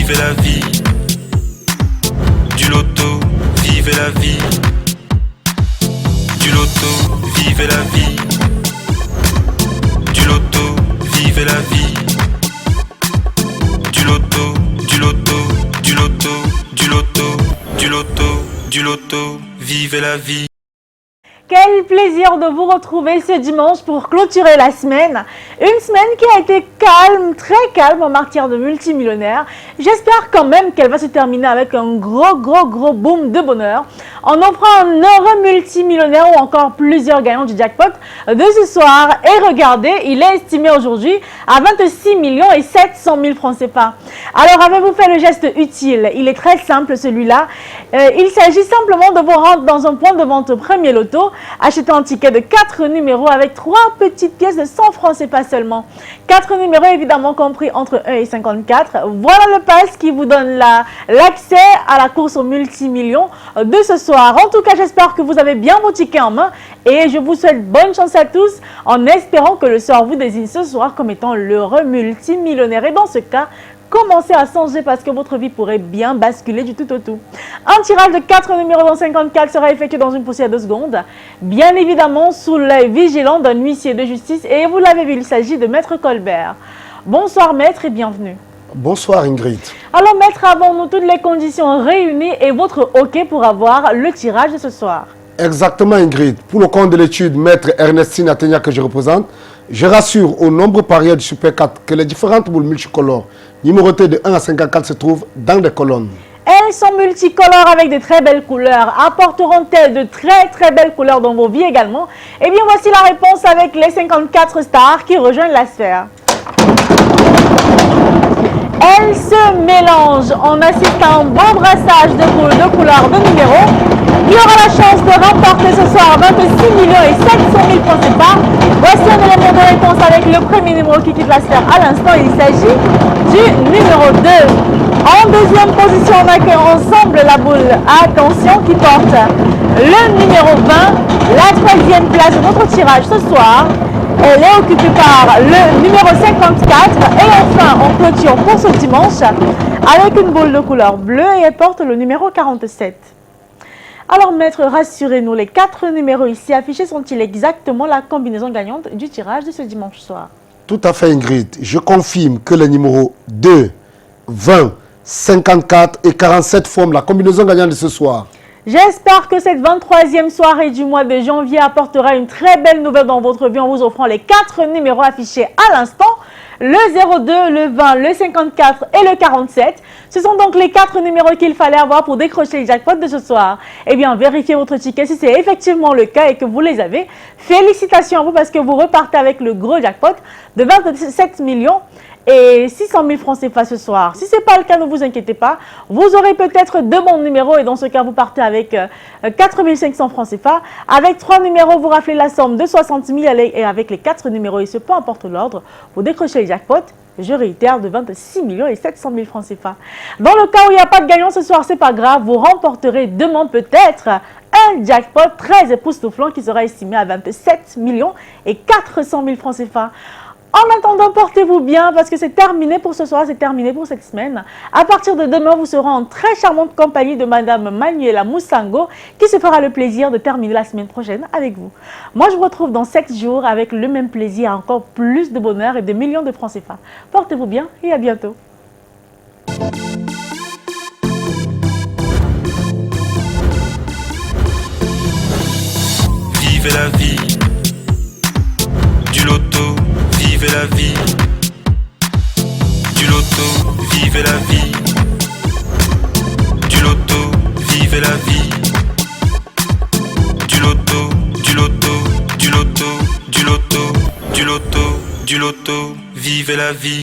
vivez la vie. Du loto, vivez la vie. Du loto, vivez la vie. Du loto, vivez la vie. Du loto, du loto, du loto, du loto, du loto, du loto, vivez la vie. Quel plaisir de vous retrouver ce dimanche pour clôturer la semaine. Une semaine qui a été calme, très calme en matière de multimillionnaires. J'espère quand même qu'elle va se terminer avec un gros boom de bonheur en offrant un heureux multimillionnaire ou encore plusieurs gagnants du jackpot de ce soir. Et regardez, il est estimé aujourd'hui à 26 700 000 francs CFA. Alors avez-vous fait le geste utile? Il est très simple celui-là. Il s'agit simplement de vous rendre dans un point de vente Premier Loto, acheter un ticket de 4 numéros avec 3 petites pièces de 100 francs CFA seulement. 4 numéros évidemment compris entre 1 et 54. Voilà le pass qui vous donne l'accès à la course aux multimillions de ce soir. En tout cas, j'espère que vous avez bien vos tickets en main et je vous souhaite bonne chance à tous en espérant que le sort vous désigne ce soir comme étant l'heureux multimillionnaire. Et dans ce cas, commencez à songer parce que votre vie pourrait bien basculer du tout au tout. Un tirage de 4 numéros dans 54 sera effectué dans une poussière de secondes. Bien évidemment, sous l'œil vigilant d'un huissier de justice. Et vous l'avez vu, il s'agit de Maître Colbert. Bonsoir Maître et bienvenue. Bonsoir Ingrid. Alors Maître, avons-nous toutes les conditions réunies et votre OK pour avoir le tirage de ce soir? Exactement Ingrid. Pour le compte de l'étude, Maître Ernestine Atenia que je représente, je rassure aux nombreux parieurs du Super 4 que les différentes boules multicolores numérotées de 1 à 54 se trouvent dans des colonnes. Elles sont multicolores avec de très belles couleurs. Apporteront-elles de très belles couleurs dans vos vies également? Eh bien, voici la réponse avec les 54 stars qui rejoignent la sphère. Elles se mélangent. On assiste à un beau brassage de boules de couleurs de numéros. Qui aura la chance de remporter ce soir 26 700 000 francs CFA? Voici un élément de réponse avec le premier numéro qui quitte la sphère à l'instant. Il s'agit du numéro 2. En deuxième position, on accueille ensemble la boule, attention, qui porte le numéro 20, la troisième place de notre tirage ce soir. Elle est occupée par le numéro 54 et enfin on clôture pour ce dimanche avec une boule de couleur bleue et elle porte le numéro 47. Alors maître, rassurez-nous, les 4 numéros ici affichés sont-ils exactement la combinaison gagnante du tirage de ce dimanche soir? Tout à fait Ingrid. Je confirme que les numéros 2, 20, 54 et 47 forment la combinaison gagnante de ce soir. J'espère que cette 23e soirée du mois de janvier apportera une très belle nouvelle dans votre vie en vous offrant les 4 numéros affichés à l'instant. Le 02, le 20, le 54 et le 47. Ce sont donc les 4 numéros qu'il fallait avoir pour décrocher les jackpots de ce soir. Eh bien, vérifiez votre ticket si c'est effectivement le cas et que vous les avez. Félicitations à vous parce que vous repartez avec le gros jackpot de 27 600 000 francs CFA ce soir. Si ce n'est pas le cas, ne vous inquiétez pas. Vous aurez peut-être 2 bons numéros et dans ce cas, vous partez avec 4 500 francs CFA. Avec 3 numéros, vous raflez la somme de 60 000 et avec les 4 numéros, et ce peu importe l'ordre, vous décrochez les jackpots. Je réitère, de 26 700 000 francs CFA. Dans le cas où il n'y a pas de gagnant ce soir, c'est pas grave. Vous remporterez demain peut-être un jackpot très époustouflant qui sera estimé à 27 400 000 francs CFA. En attendant, portez-vous bien parce que c'est terminé pour ce soir, c'est terminé pour cette semaine. À partir de demain, vous serez en très charmante compagnie de Madame Manuela Moussango qui se fera le plaisir de terminer la semaine prochaine avec vous. Moi, je vous retrouve dans 7 jours avec le même plaisir, encore plus de bonheur et de millions de francs CFA. Portez-vous bien et à bientôt. Vivez la vie. Du loto, vivez la vie. Du loto, vivez la vie. Du loto, vivez la vie. Du loto, du loto, du loto, du loto, du loto, du loto, vivez la vie.